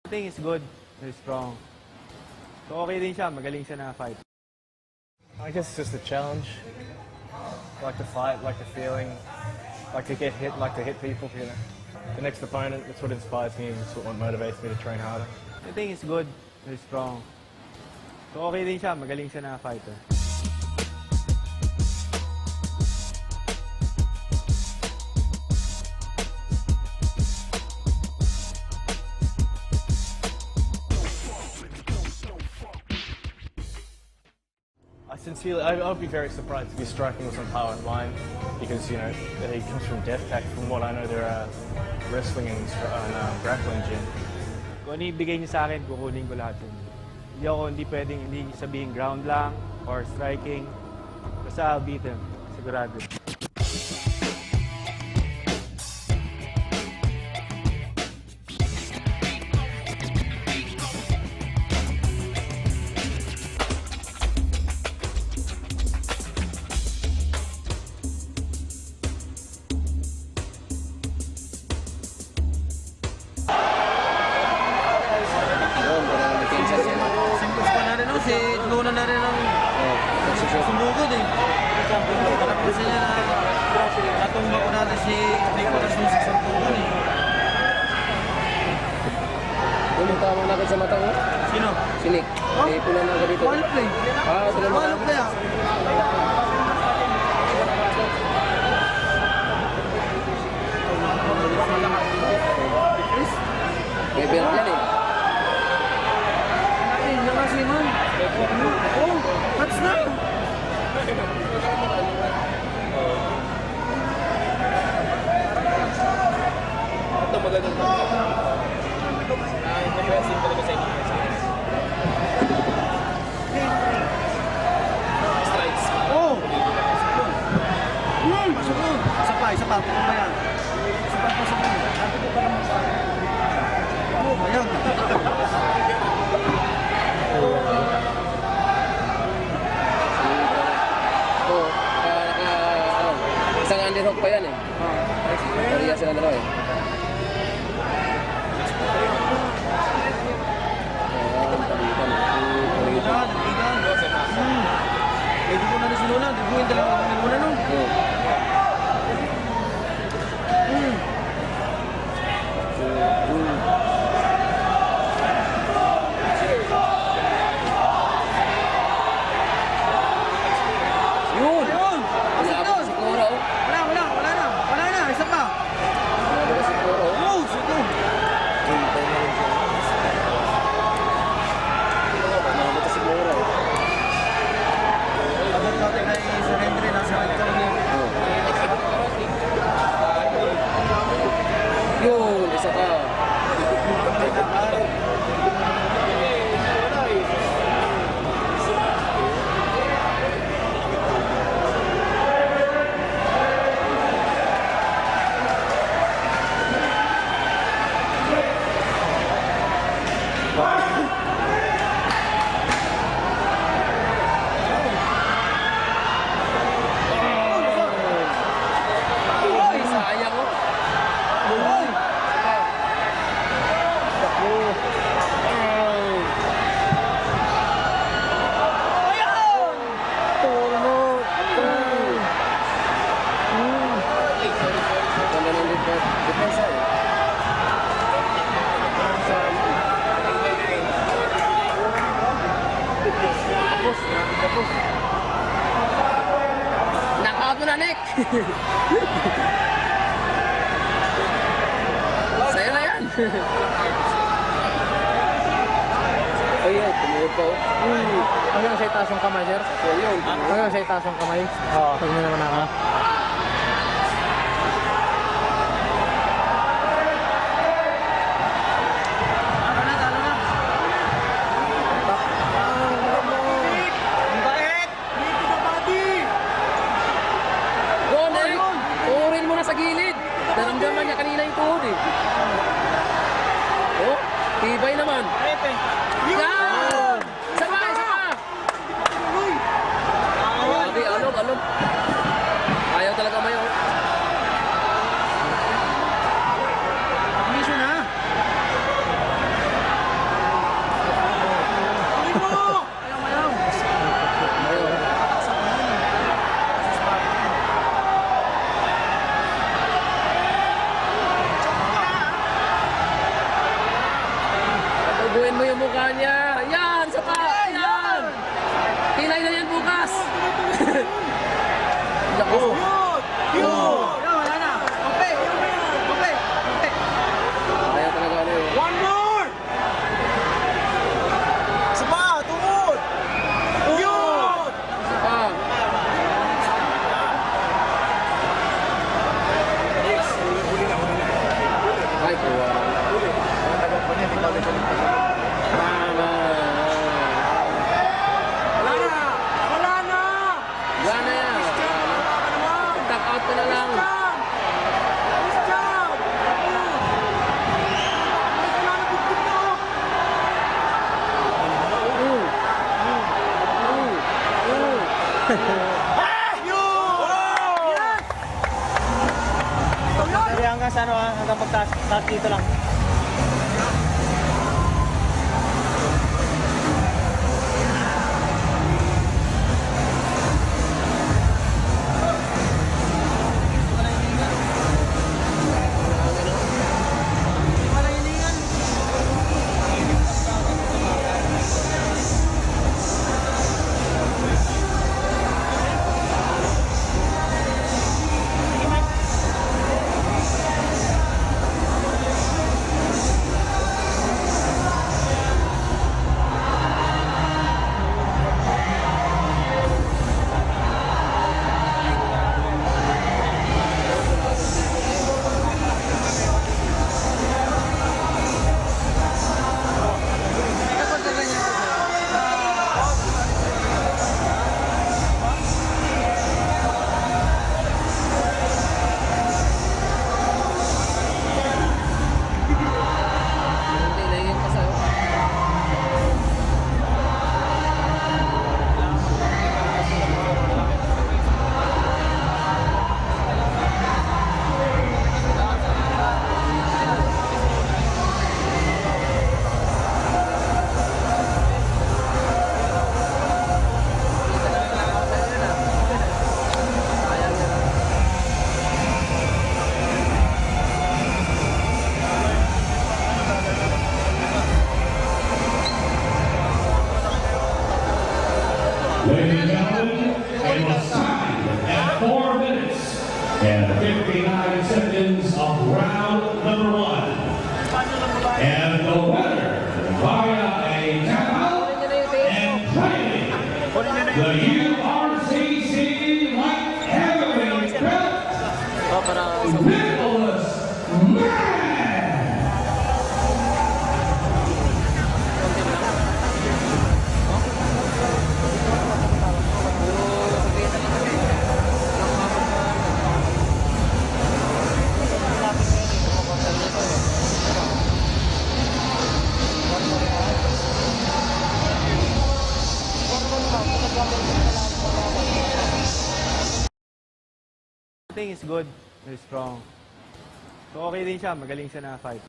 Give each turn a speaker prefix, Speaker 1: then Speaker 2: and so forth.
Speaker 1: I think he's good, he's strong. So okay din siya, magaling siya na fight.
Speaker 2: I guess it's just a challenge. Like to fight, like the feeling, like to get hit, like to hit people, you know. The next opponent, that's what inspires me and it's what motivates me to train harder.
Speaker 1: I think he's good, he's strong. So okay din siya, magaling siya na fighter.
Speaker 2: Sincerely, I'd be very surprised if he's striking with some power and line because, you know, he comes from Death Pack. From what I know, they're a wrestling and grappling gym.
Speaker 1: Kung ano ibigay niya sa akin, kukunin ko lahat yun. Hindi pwedeng hindi sabihin ground lang or striking. Basta I'll beat him. Sigurado.
Speaker 3: Kasi luna na rin ang sumugod eh. Kasi niya na natumba ko natin si Nicolas Nung sa sumugod eh.
Speaker 4: Yung tama na sa mata mo?
Speaker 3: Sino?
Speaker 4: Si Nick. May pula na dito.
Speaker 3: Walop na eh.
Speaker 4: Sila mo.
Speaker 3: Walop na yan.
Speaker 4: May belt yan eh.
Speaker 3: Oh, that's not.
Speaker 4: Ito magandang interesting talaga sa inyo. Strikes.
Speaker 3: Oh! Pasok mo. Isa pa. Puto ba yan? Isa pa, pasok mo. Sabi ko pa naman sa akin. Oh, ayan.
Speaker 4: Isang underhook pa yan eh. Kariya sila dalawa eh.
Speaker 3: Palitan. Pwede ko na rin si Luna. Di ko yung dalawa ni Luna nun. Wala na. Isa pa. Oh, sito. Pagod natin ay surrender na sa akin niya.
Speaker 4: Yun, isa ka. Sayang oh. Knockout mo na, Nick! Sa'yo na yan! Ayun, tumuhod pa.
Speaker 2: Hanggang sa itaas yung kamay, sir?
Speaker 4: Ayun,
Speaker 2: Hanggang sa itaas yung kamay? Oo. Pag mo naman ako.
Speaker 4: sa gilid. Naramdaman niya kanina yung tuhod eh. Oh, tibay naman. Yan! Isa pa, isa pa! Grabe, alog. Ayaw talaga mayo.
Speaker 3: Mission ha?
Speaker 4: kanya. Yan, isa pa. Yan. Hilay na yan bukas. Naku.
Speaker 3: Wala na. Okay.
Speaker 4: Kaya talaga ano eh.
Speaker 3: One more! Isa pa, tungod! Yun!
Speaker 4: Isa pa. Ay, kuha. Tama.
Speaker 3: Wala na!
Speaker 4: Wala na yan. Tap out ka na lang.
Speaker 2: Sabi hanggang sa ano hanggang pagtaas dito lang.
Speaker 4: Hindi, nahingin pa sa'yo.
Speaker 5: Ladies and gentlemen, it was tied at 4 minutes and 59 seconds of round number 1. And the winner via a tap out and training, the URCC Light Heavyweight belt, Nicholas Mann.
Speaker 1: I think is good. Very strong. So okay din siya. Magaling siya na fight.